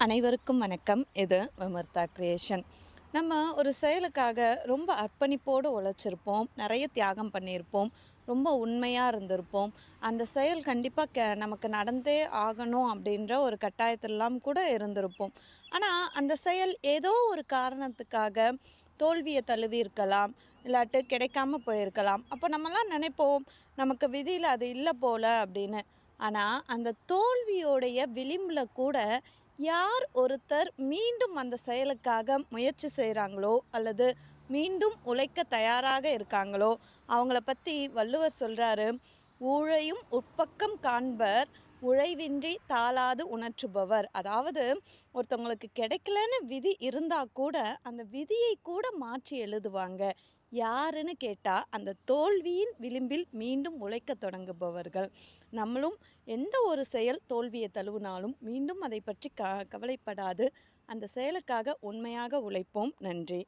அனைவருக்கும் வணக்கம். இது விமர்த்தா கிரியேஷன். நம்ம ஒரு செயலுக்காக ரொம்ப அர்ப்பணிப்போடு உழைச்சிருப்போம், நிறைய தியாகம் பண்ணியிருப்போம், ரொம்ப உண்மையாக இருந்திருப்போம். அந்த செயல் கண்டிப்பாக நமக்கு நடந்தே ஆகணும் அப்படின்ற ஒரு கட்டாயத்திலலாம் கூட இருந்திருப்போம். ஆனால் அந்த செயல் ஏதோ ஒரு காரணத்துக்காக தோல்வியை தழுவி இருக்கலாம், இல்லாட்டு கிடைக்காம போயிருக்கலாம். அப்போ நம்மலாம் நினைப்போம், நமக்கு விதியில் அது இல்லை போல அப்படின்னு. ஆனால் அந்த தோல்வியோடைய விளிம்பில் கூட யார் ஒருத்தர் மீண்டும் அந்த செயலுக்காக முயற்சி செய்கிறாங்களோ அல்லது மீண்டும் உழைக்க தயாராக இருக்காங்களோ அவங்கள பற்றி வள்ளுவர் சொல்கிறாரு, ஊழையும் உட்பக்கம் காண்பர் உழைவின்றி தாளாது உணற்றுபவர். அதாவது ஒருத்தவங்களுக்கு கிடைக்கலன்னு விதி இருந்தால் கூட அந்த விதியை கூட மாற்றி எழுதுவாங்க. யாருன்னு கேட்டால் அந்த தோல்வியின் விளிம்பில் மீண்டும் உழைக்க தொடங்குபவர்கள். நம்மளும் எந்த ஒரு செயல் தோல்வியை தழுவினாலும் மீண்டும் அதை பற்றி கவலைப்படாது அந்த செயலுக்காக உண்மையாக உழைப்போம். நன்றி.